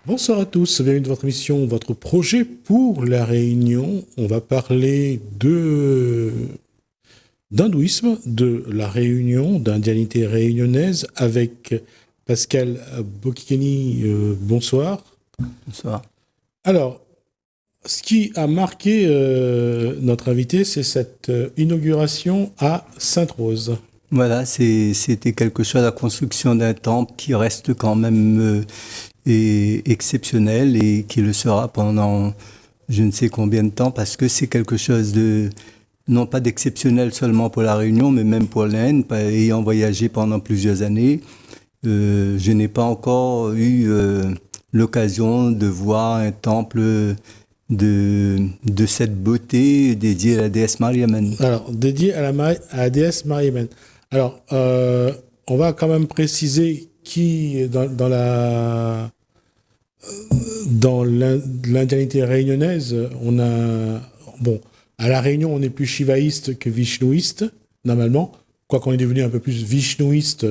Bonsoir à tous, bienvenue dans votre émission, votre projet pour la Réunion. On va parler de d'hindouisme, de la Réunion, d'indianité réunionnaise avec Pascal Bokikeni. Bonsoir. Bonsoir. Alors, ce qui a marqué notre invité, c'est cette inauguration à Sainte-Rose. Voilà, c'était quelque chose, la construction d'un temple qui reste quand même exceptionnel et qui le sera pendant je ne sais combien de temps parce que c'est quelque chose de, non pas d'exceptionnel seulement pour la Réunion, mais même pour l'Inde, ayant voyagé pendant plusieurs années. Je n'ai pas encore eu l'occasion de voir un temple de cette beauté dédié à la déesse Mariamman. Alors, dédié à la déesse Mariamman. Alors, on va quand même préciser qui, dans l'indianité réunionnaise, on a... Bon, à la Réunion, on est plus shivaïste que vishnouiste, normalement, quoiqu'on est devenu un peu plus vishnouiste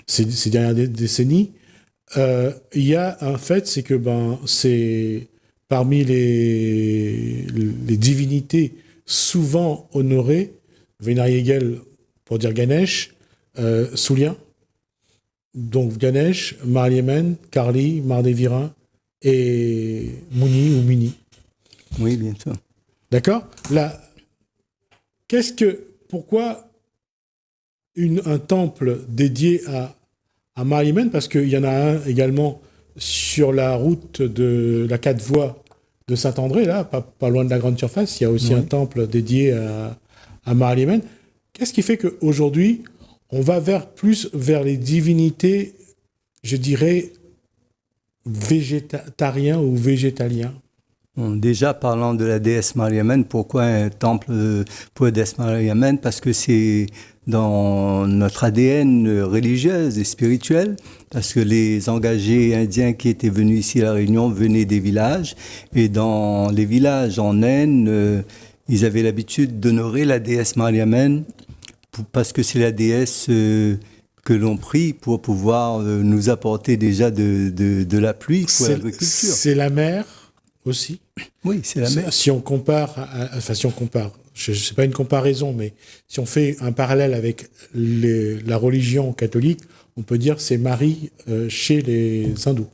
ces dernières décennies. Il y a un fait, c'est que c'est parmi les divinités souvent honorées, Venariyagel pour dire Ganesh, Soulien, donc Ganesh, Marliemen, Karli, Mardevirin et Muni ou Mini. Oui, bien sûr. D'accord. Là, pourquoi un temple dédié à Marliemen? Parce qu'il y en a un également sur la route de la 4 voies de Saint-André, là, pas loin de la grande surface. Il y a aussi un temple dédié à Marliemen. Qu'est-ce qui fait qu'aujourd'hui, on va plus vers les divinités, je dirais, végétariens ou végétaliens? Bon, déjà, parlant de la déesse Mariamman, pourquoi un temple pour la déesse Mariamman? Parce que c'est dans notre ADN religieuse et spirituelle, parce que les engagés indiens qui étaient venus ici à La Réunion venaient des villages, et dans les villages en Inde, ils avaient l'habitude d'honorer la déesse Mariamman, parce que c'est la déesse que l'on prie pour pouvoir nous apporter déjà de la pluie pour l'agriculture. C'est la mer aussi. Oui, c'est la mer. Si on compare, enfin si on compare, je sais pas une comparaison, mais si on fait un parallèle avec la religion catholique, on peut dire c'est Marie chez les hindous.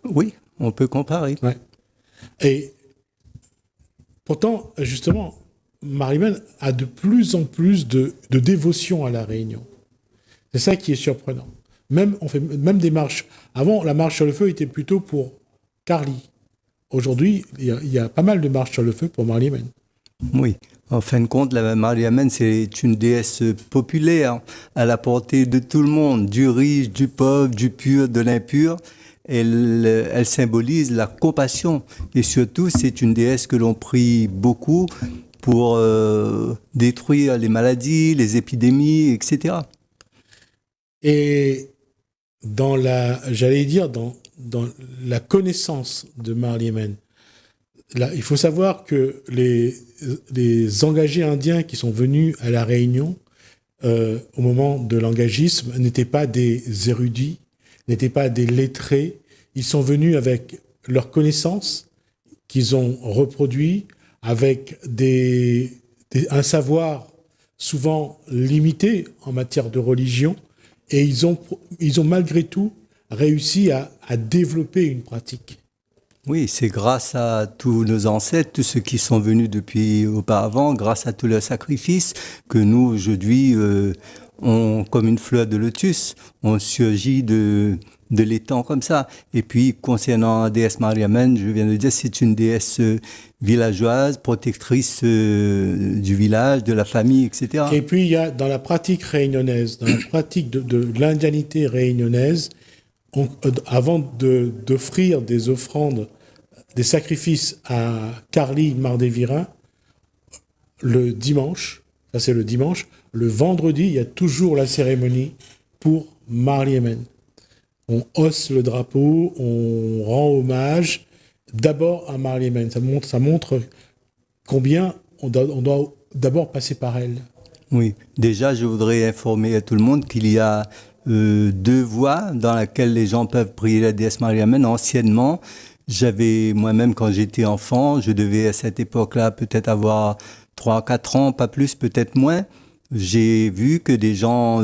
Oui, on peut comparer. Ouais. Et pourtant, justement, Mariamman a de plus en plus de dévotion à la Réunion. C'est ça qui est surprenant. On fait même des marches. Avant, la marche sur le feu était plutôt pour Karli. Aujourd'hui, il y a pas mal de marches sur le feu pour Marliemen. Oui. En fin de compte, la Mariamman, c'est une déesse populaire, à la portée de tout le monde, du riche, du pauvre, du pur, de l'impur. Elle symbolise la compassion. Et surtout, c'est une déesse que l'on prie beaucoup pour détruire les maladies, les épidémies, etc. Et dans la connaissance de Marliemen, là, il faut savoir que les engagés indiens qui sont venus à La Réunion au moment de l'engagisme n'étaient pas des érudits, n'étaient pas des lettrés. Ils sont venus avec leurs connaissances qu'ils ont reproduit, avec un savoir souvent limité en matière de religion, et ils ont malgré tout réussi à développer une pratique. Oui, c'est grâce à tous nos ancêtres, tous ceux qui sont venus depuis auparavant, grâce à tous leurs sacrifices, que nous, aujourd'hui, comme une fleur de lotus, on surgit de l'étang comme ça. Et puis, concernant la déesse Mariamman, je viens de dire, c'est une déesse villageoise, protectrice du village, de la famille, etc. Et puis, il y a dans la pratique réunionnaise, dans la pratique de l'indianité réunionnaise, avant d'offrir des offrandes, des sacrifices à Karli Mardevirin, le dimanche, ça c'est le dimanche, le vendredi, il y a toujours la cérémonie pour Marliemen. On hausse le drapeau, on rend hommage d'abord à Marliemen. Ça montre combien on doit d'abord passer par elle. Oui, déjà, je voudrais informer à tout le monde qu'il y a deux voies dans lesquelles les gens peuvent prier la déesse Mariamène. Anciennement, j'avais moi-même, quand j'étais enfant, je devais à cette époque-là peut-être avoir 3-4 ans, pas plus, peut-être moins. J'ai vu que des gens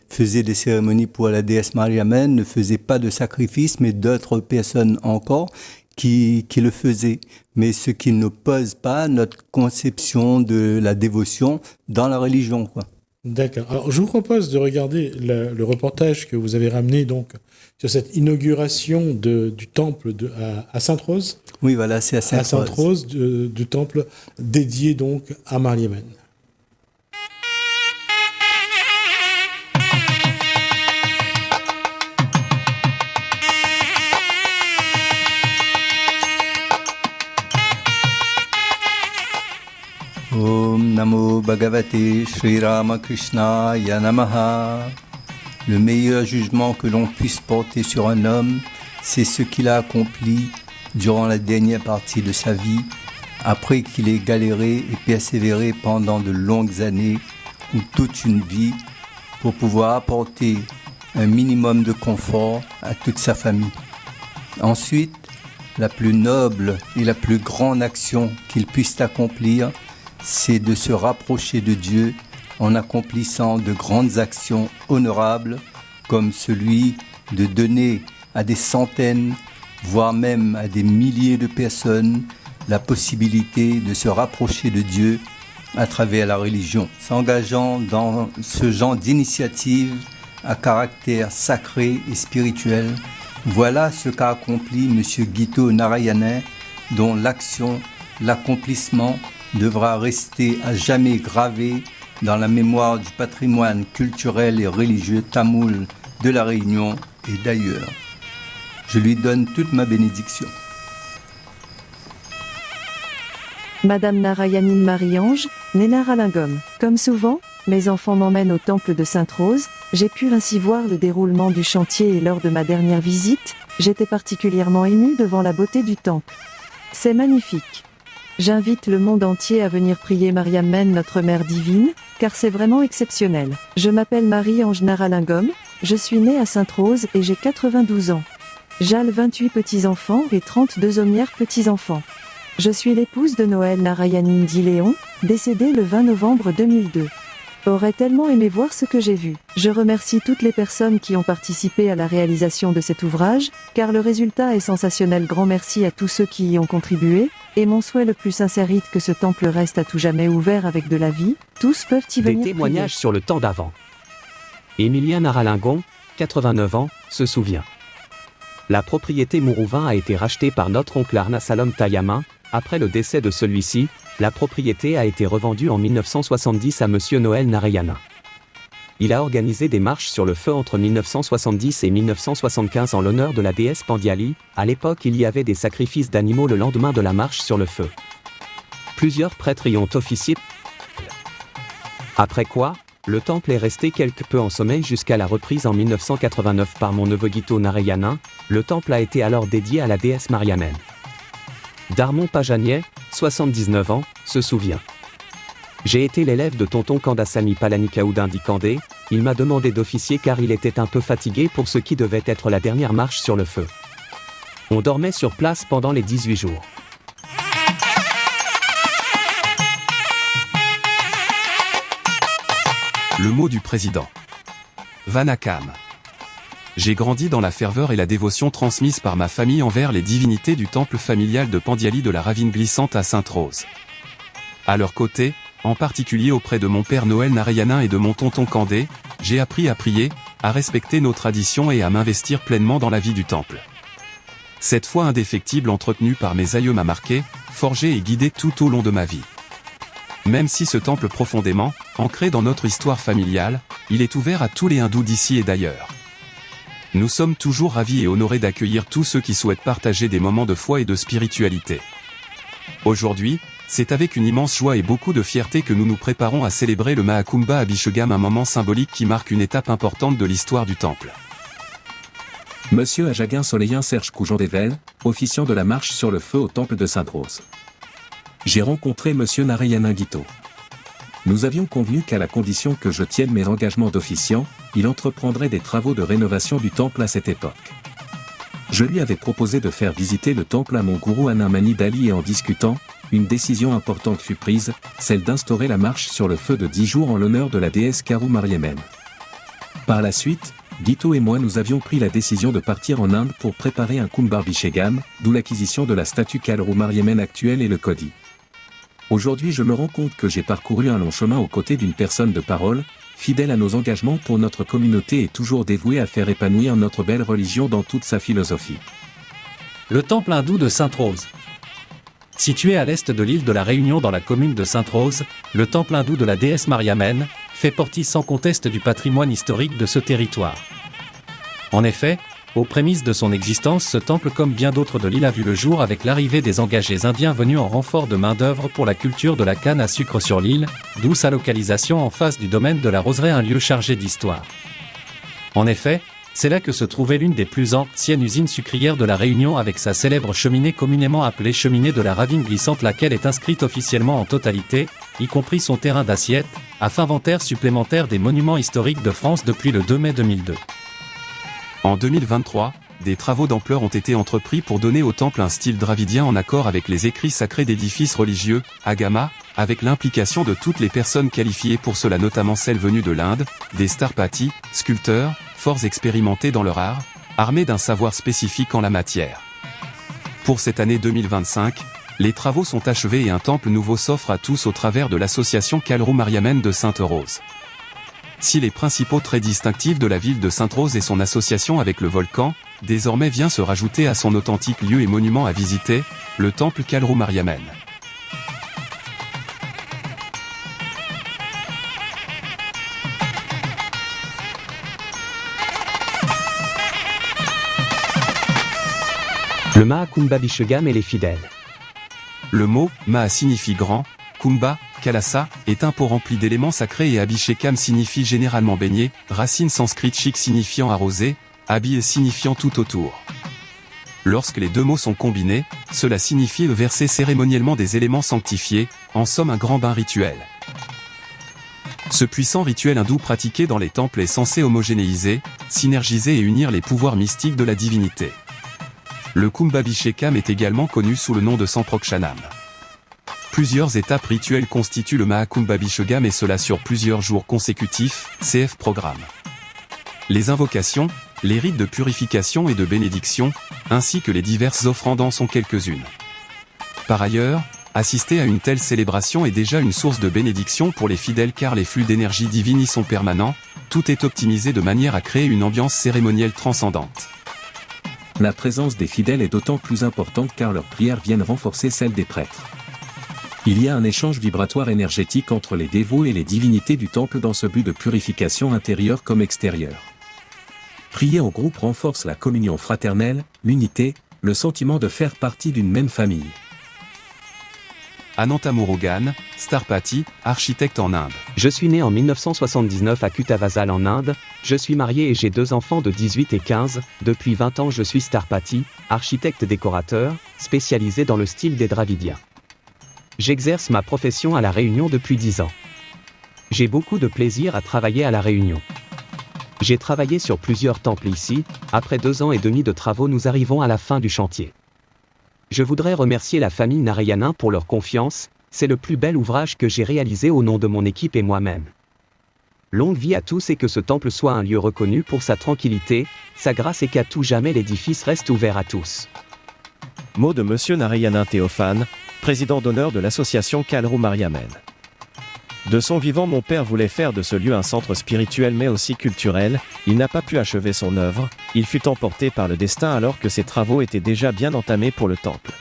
faisaient des cérémonies pour la déesse Mariamène, ne faisaient pas de sacrifice, mais d'autres personnes encore qui le faisaient. Mais ce qui n'oppose pas notre conception de la dévotion dans la religion, quoi. D'accord. Alors, je vous propose de regarder le reportage que vous avez ramené donc sur cette inauguration du temple à Sainte-Rose. Oui, voilà, c'est à Sainte-Rose. À Sainte-Rose, du temple dédié donc à Mariamène. Om Namo Bhagavate Sri Ramakrishna Namaha. Le meilleur jugement que l'on puisse porter sur un homme, c'est ce qu'il a accompli durant la dernière partie de sa vie, après qu'il ait galéré et persévéré pendant de longues années ou toute une vie pour pouvoir apporter un minimum de confort à toute sa famille. Ensuite, la plus noble et la plus grande action qu'il puisse accomplir, c'est de se rapprocher de Dieu en accomplissant de grandes actions honorables comme celui de donner à des centaines, voire même à des milliers de personnes la possibilité de se rapprocher de Dieu à travers la religion. S'engageant dans ce genre d'initiative à caractère sacré et spirituel, voilà ce qu'a accompli M. Guito Narayanan, dont l'action, l'accomplissement devra rester à jamais gravé dans la mémoire du patrimoine culturel et religieux tamoul de la Réunion et d'ailleurs. Je lui donne toute ma bénédiction. Madame Narayanine Marie-Ange, née Naralingom. Comme souvent, mes enfants m'emmènent au temple de Sainte-Rose. J'ai pu ainsi voir le déroulement du chantier et lors de ma dernière visite, j'étais particulièrement émue devant la beauté du temple. C'est magnifique. J'invite le monde entier à venir prier Mariamène, notre Mère divine, car c'est vraiment exceptionnel. Je m'appelle Marie-Ange Naralingom, je suis née à Sainte-Rose et j'ai 92 ans. J'ale 28 petits-enfants et 32 omnières petits-enfants. Je suis l'épouse de Noël Narayanine dit Léon, décédé le 20 novembre 2002. Aurait tellement aimé voir ce que j'ai vu. Je remercie toutes les personnes qui ont participé à la réalisation de cet ouvrage, car le résultat est sensationnel. Grand merci à tous ceux qui y ont contribué, et mon souhait le plus sincère est que ce temple reste à tout jamais ouvert avec de la vie. Tous peuvent y venir. Des témoignages sur le temps d'avant. Émilien Naralingon, 89 ans, se souvient. La propriété Mourouvin a été rachetée par notre oncle Arna Salom Tayamin. Après le décès de celui-ci, la propriété a été revendue en 1970 à Monsieur Noël Narayanan. Il a organisé des marches sur le feu entre 1970 et 1975 en l'honneur de la déesse Pandiali. À l'époque, il y avait des sacrifices d'animaux le lendemain de la marche sur le feu. Plusieurs prêtres y ont officié. Après quoi, le temple est resté quelque peu en sommeil jusqu'à la reprise en 1989 par mon neveu Guito Narayanan. Le temple a été alors dédié à la déesse Mariamène. Darmon Pajanier, 79 ans, se souvient. J'ai été l'élève de tonton Kandasamy Palanikaoudin Dikandé, il m'a demandé d'officier car il était un peu fatigué pour ce qui devait être la dernière marche sur le feu. On dormait sur place pendant les 18 jours. Le mot du président. Vanakam. J'ai grandi dans la ferveur et la dévotion transmise par ma famille envers les divinités du temple familial de Pandiali de la Ravine Glissante à Sainte-Rose. À leur côté, en particulier auprès de mon père Noël Narayanan et de mon tonton Kandé, j'ai appris à prier, à respecter nos traditions et à m'investir pleinement dans la vie du temple. Cette foi indéfectible entretenue par mes aïeux m'a marqué, forgé et guidé tout au long de ma vie. Même si ce temple profondément, ancré dans notre histoire familiale, il est ouvert à tous les hindous d'ici et d'ailleurs. Nous sommes toujours ravis et honorés d'accueillir tous ceux qui souhaitent partager des moments de foi et de spiritualité. Aujourd'hui, c'est avec une immense joie et beaucoup de fierté que nous nous préparons à célébrer le Mahakumbha Abhishegam, un moment symbolique qui marque une étape importante de l'histoire du temple. Monsieur Ajaguin Soleilin Serge Coujon-Devel, officiant de la marche sur le feu au temple de Sainte-Rose. J'ai rencontré Monsieur Narayanan Guito. Nous avions convenu qu'à la condition que je tienne mes engagements d'officiant, il entreprendrait des travaux de rénovation du temple à cette époque. Je lui avais proposé de faire visiter le temple à mon gourou Anamani Dali et en discutant, une décision importante fut prise, celle d'instaurer la marche sur le feu de 10 jours en l'honneur de la déesse Karu Mariammen. Par la suite, Dito et moi nous avions pris la décision de partir en Inde pour préparer un Kumbhabhishekam, d'où l'acquisition de la statue Karu Mariammen actuelle et le Kodi. Aujourd'hui je me rends compte que j'ai parcouru un long chemin aux côtés d'une personne de parole, fidèle à nos engagements pour notre communauté et toujours dévouée à faire épanouir notre belle religion dans toute sa philosophie. Le temple hindou de Sainte-Rose. Situé à l'est de l'île de la Réunion dans la commune de Sainte-Rose, le temple hindou de la déesse Mariammen fait partie sans conteste du patrimoine historique de ce territoire. En effet, aux prémices de son existence, ce temple comme bien d'autres de l'île a vu le jour avec l'arrivée des engagés indiens venus en renfort de main-d'œuvre pour la culture de la canne à sucre sur l'île, d'où sa localisation en face du domaine de la Roseraie, un lieu chargé d'histoire. En effet, c'est là que se trouvait l'une des plus anciennes usines sucrières de la Réunion avec sa célèbre cheminée communément appelée cheminée de la Ravine glissante, laquelle est inscrite officiellement en totalité, y compris son terrain d'assiette, à inventaire supplémentaire des monuments historiques de France depuis le 2 mai 2002. En 2023, des travaux d'ampleur ont été entrepris pour donner au temple un style dravidien en accord avec les écrits sacrés d'édifices religieux, Agama, avec l'implication de toutes les personnes qualifiées pour cela, notamment celles venues de l'Inde, des Starpati, sculpteurs, forts expérimentés dans leur art, armés d'un savoir spécifique en la matière. Pour cette année 2025, les travaux sont achevés et un temple nouveau s'offre à tous au travers de l'association Karu Mariammen de Sainte-Rose. Si les principaux traits distinctifs de la ville de Sainte-Rose et son association avec le volcan, désormais vient se rajouter à son authentique lieu et monument à visiter, le temple Karu Mariammen. Le Maha Kumbhabhishekam et les fidèles. Le mot « Maha » signifie grand, Kumbha, Kalasa, est un pot rempli d'éléments sacrés et Abhishekam signifie généralement baigner, racine sanskrit shik signifiant arroser, Abhi signifiant tout autour. Lorsque les deux mots sont combinés, cela signifie verser cérémoniellement des éléments sanctifiés, en somme un grand bain rituel. Ce puissant rituel hindou pratiqué dans les temples est censé homogénéiser, synergiser et unir les pouvoirs mystiques de la divinité. Le Kumbhabhishekam est également connu sous le nom de Samprokshanam. Plusieurs étapes rituelles constituent le Maha Kumbhabhishekam et cela sur plusieurs jours consécutifs, CF programme. Les invocations, les rites de purification et de bénédiction, ainsi que les diverses offrandes en sont quelques-unes. Par ailleurs, assister à une telle célébration est déjà une source de bénédiction pour les fidèles car les flux d'énergie divine y sont permanents, tout est optimisé de manière à créer une ambiance cérémonielle transcendante. La présence des fidèles est d'autant plus importante car leurs prières viennent renforcer celles des prêtres. Il y a un échange vibratoire énergétique entre les dévots et les divinités du temple dans ce but de purification intérieure comme extérieure. Prier en groupe renforce la communion fraternelle, l'unité, le sentiment de faire partie d'une même famille. Ananta Murugan, Starpati, architecte en Inde. Je suis né en 1979 à Kutavasal en Inde, je suis marié et j'ai 2 enfants de 18 et 15, depuis 20 ans je suis Starpati, architecte décorateur, spécialisé dans le style des Dravidiens. J'exerce ma profession à La Réunion depuis 10 ans. J'ai beaucoup de plaisir à travailler à La Réunion. J'ai travaillé sur plusieurs temples ici, après 2 ans et demi de travaux nous arrivons à la fin du chantier. Je voudrais remercier la famille Narayanin pour leur confiance, c'est le plus bel ouvrage que j'ai réalisé au nom de mon équipe et moi-même. Longue vie à tous et que ce temple soit un lieu reconnu pour sa tranquillité, sa grâce et qu'à tout jamais l'édifice reste ouvert à tous. Mot de Monsieur Narayanin Théophane, président d'honneur de l'association Karu Mariammen. De son vivant, mon père voulait faire de ce lieu un centre spirituel mais aussi culturel, il n'a pas pu achever son œuvre, il fut emporté par le destin alors que ses travaux étaient déjà bien entamés pour le temple.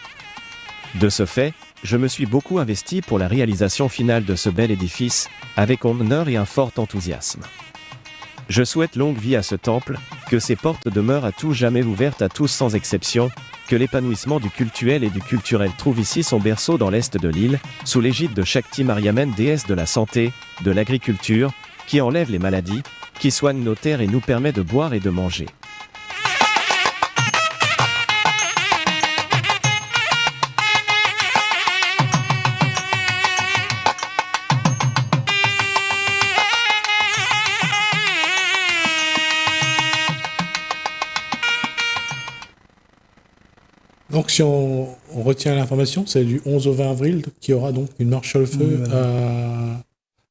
De ce fait, je me suis beaucoup investi pour la réalisation finale de ce bel édifice, avec honneur et un fort enthousiasme. Je souhaite longue vie à ce temple, que ses portes demeurent à tout jamais ouvertes à tous sans exception, que l'épanouissement du cultuel et du culturel trouve ici son berceau dans l'est de l'île, sous l'égide de Shakti Mariammen, déesse de la santé, de l'agriculture, qui enlève les maladies, qui soigne nos terres et nous permet de boire et de manger. Donc, si on retient l'information, c'est du 11 au 20 avril qu'il y aura donc une marche sur le feu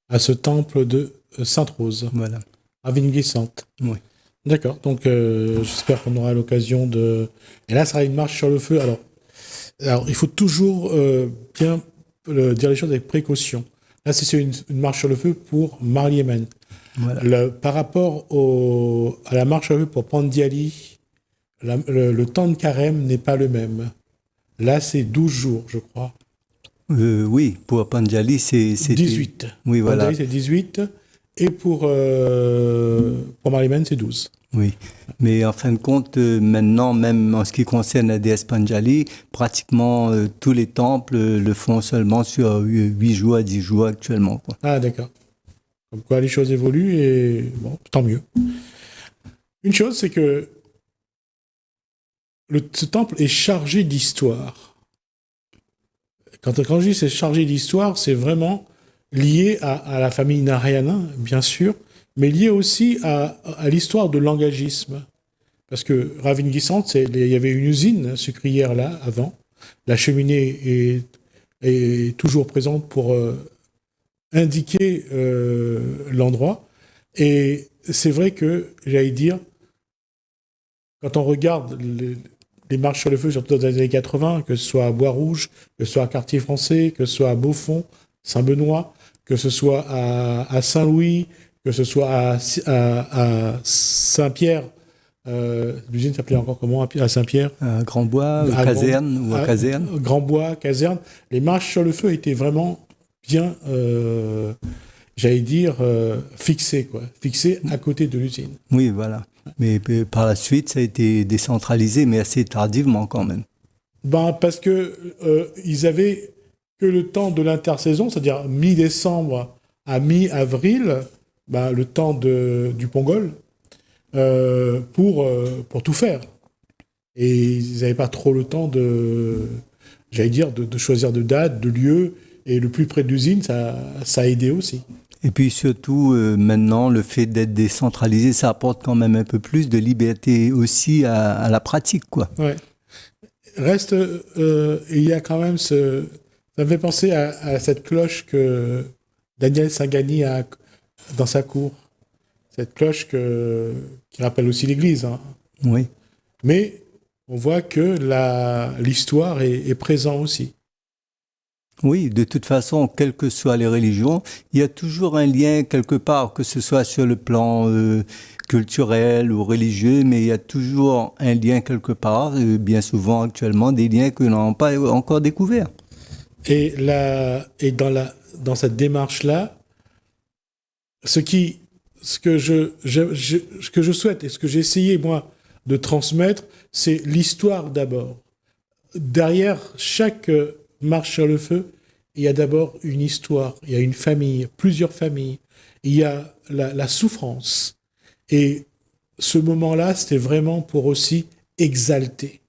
à ce temple de Sainte-Rose, Voilà. à Vigne-Glissante. Oui. D'accord. Donc, j'espère qu'on aura l'occasion de. Et là, ça sera une marche sur le feu. Alors il faut toujours bien dire les choses avec précaution. Là, c'est une marche sur le feu pour Mar-Yémen. Voilà. Par rapport à la marche sur le feu pour Pandiali, le temps de carême n'est pas le même. Là, c'est 12 jours, je crois. Oui, pour Pandiali, c'est 18. Oui, voilà. Pandiali, c'est 18. Et pour Mar-Yémen, c'est 12. Oui, mais en fin de compte, maintenant, même en ce qui concerne la déesse Pandiali, pratiquement tous les temples le font seulement sur 8 jours à 10 jours actuellement, quoi. Ah, d'accord. Comme quoi, les choses évoluent et bon, tant mieux. Une chose, c'est que ce temple est chargé d'histoire. Quand je dis c'est chargé d'histoire, c'est vraiment lié à la famille Narayana, bien sûr, mais lié aussi à l'histoire de l'engagisme. Parce que Ravingissante, il y avait une usine sucrière là, avant. La cheminée est toujours présente pour indiquer l'endroit. Et c'est vrai que, j'allais dire, quand on regarde les marches sur le feu, surtout dans les années 80, que ce soit à Bois-Rouge, que ce soit à Quartier Français, que ce soit à Beaufort, Saint-Benoît, que ce soit à Saint-Louis, que ce soit à Saint-Pierre, l'usine s'appelait encore comment à Saint-Pierre? À Grand-Bois, à Caserne ou à Caserne. Grand-Bois, Caserne. Les marches sur le feu étaient vraiment bien, j'allais dire, fixées à côté de l'usine. Oui, voilà. Mais par la suite, ça a été décentralisé, mais assez tardivement quand même. Parce que ils avaient que le temps de l'intersaison, c'est-à-dire mi-décembre à mi-avril, le temps du Pongol, pour tout faire. Et ils n'avaient pas trop le temps de choisir de date, de lieu, et le plus près de l'usine, ça a aidé aussi. Et puis surtout, maintenant, le fait d'être décentralisé, ça apporte quand même un peu plus de liberté aussi à la pratique, quoi. Ouais. Reste, il y a quand même ça me fait penser à cette cloche que Daniel Singani a dans sa cour. Cette cloche qui rappelle aussi l'église. Hein. Oui. Mais on voit que l'histoire est présente aussi. Oui, de toute façon, quelles que soient les religions, il y a toujours un lien quelque part, que ce soit sur le plan culturel ou religieux, mais il y a toujours un lien quelque part, bien souvent actuellement, des liens que nous n'avons pas encore découverts. Et dans cette démarche-là, ce que je souhaite et ce que j'ai essayé, moi, de transmettre, c'est l'histoire d'abord. Derrière chaque marche sur le feu, il y a d'abord une histoire, il y a une famille, plusieurs familles, il y a la souffrance. Et ce moment-là, c'était vraiment pour aussi exalter.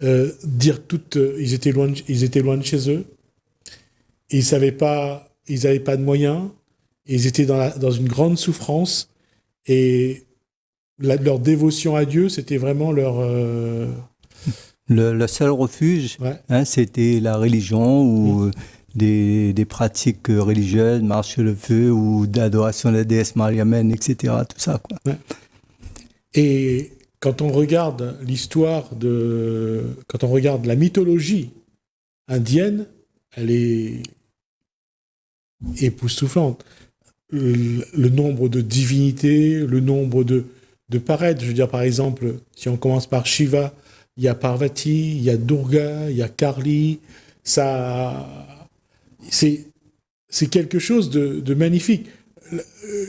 Ils étaient loin de chez eux, ils n'avaient pas de moyens, ils étaient dans une grande souffrance, et leur dévotion à Dieu, c'était vraiment leur... Le seul refuge, ouais. C'était la religion ou des pratiques religieuses, marche sur le feu ou d'adoration de la déesse Mariamène, etc. Tout ça, quoi. Ouais. Et quand on regarde quand on regarde la mythologie indienne, elle est époustouflante. Le nombre de divinités, le nombre de parèdres. Je veux dire, par exemple, si on commence par Shiva, il y a Parvati, il y a Durga, il y a Kali. C'est quelque chose de magnifique.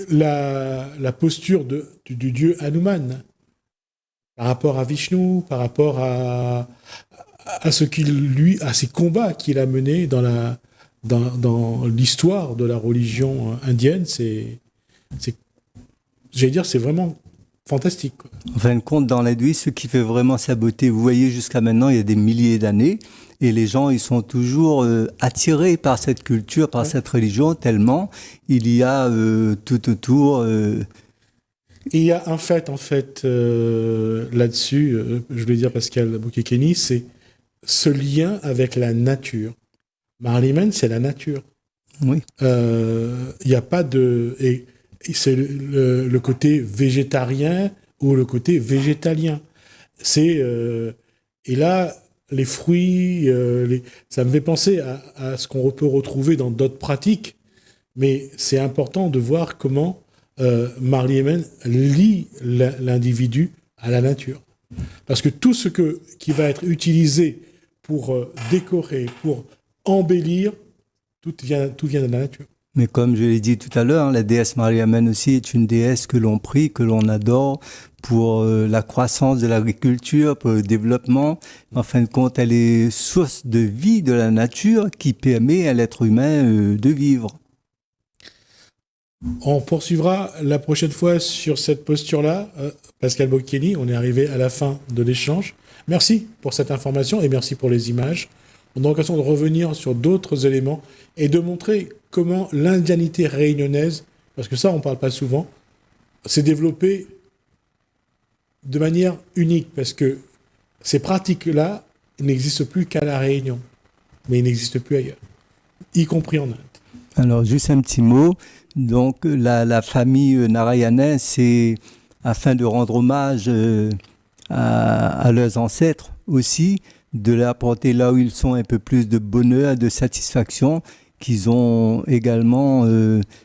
La posture du dieu Hanuman par rapport à Vishnu, par rapport à ses combats qu'il a menés dans l'histoire de la religion indienne, j'allais dire, c'est vraiment fantastique, quoi. En fin de compte, dans l'hindouisme, ce qui fait vraiment sa beauté, vous voyez, jusqu'à maintenant, il y a des milliers d'années, et les gens, ils sont toujours attirés par cette culture, par cette religion, tellement il y a tout autour Et il y a un fait, là-dessus, je voulais dire Pascal Boukekeni, c'est ce lien avec la nature. Marlimen, c'est la nature. Oui. Il n'y a pas de... Et c'est le côté végétarien ou le côté végétalien. C'est... et là, les fruits, ça me fait penser à ce qu'on peut retrouver dans d'autres pratiques, mais c'est important de voir comment Marlimen lie l'individu à la nature. Parce que tout ce qui va être utilisé pour décorer, pour embellir, tout vient de la nature. Mais comme je l'ai dit tout à l'heure, la déesse Mariamène aussi est une déesse que l'on prie, que l'on adore pour la croissance de l'agriculture, pour le développement. En fin de compte, elle est source de vie de la nature qui permet à l'être humain de vivre. On poursuivra la prochaine fois sur cette posture-là. Pascal Boukekeni, on est arrivé à la fin de l'échange. Merci pour cette information et merci pour les images. On a l'occasion de revenir sur d'autres éléments et de montrer comment l'indianité réunionnaise, parce que ça, on ne parle pas souvent, s'est développée de manière unique, parce que ces pratiques-là n'existent plus qu'à La Réunion, mais ils n'existent plus ailleurs, y compris en Inde. Alors, juste un petit mot. Donc, la famille Narayanin, c'est afin de rendre hommage à leurs ancêtres aussi, de leur apporter là où ils sont un peu plus de bonheur, de satisfaction, qu'ils ont également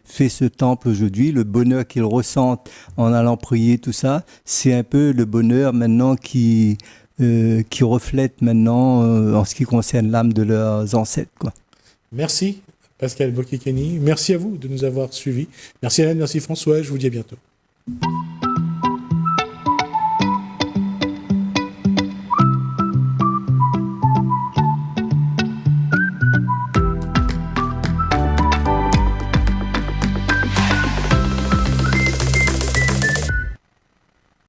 fait ce temple aujourd'hui. Le bonheur qu'ils ressentent en allant prier, tout ça, c'est un peu le bonheur maintenant qui reflète maintenant en ce qui concerne l'âme de leurs ancêtres, quoi. Merci Pascal Boukekeni. Merci à vous de nous avoir suivis. Merci Hélène, merci François. Je vous dis à bientôt.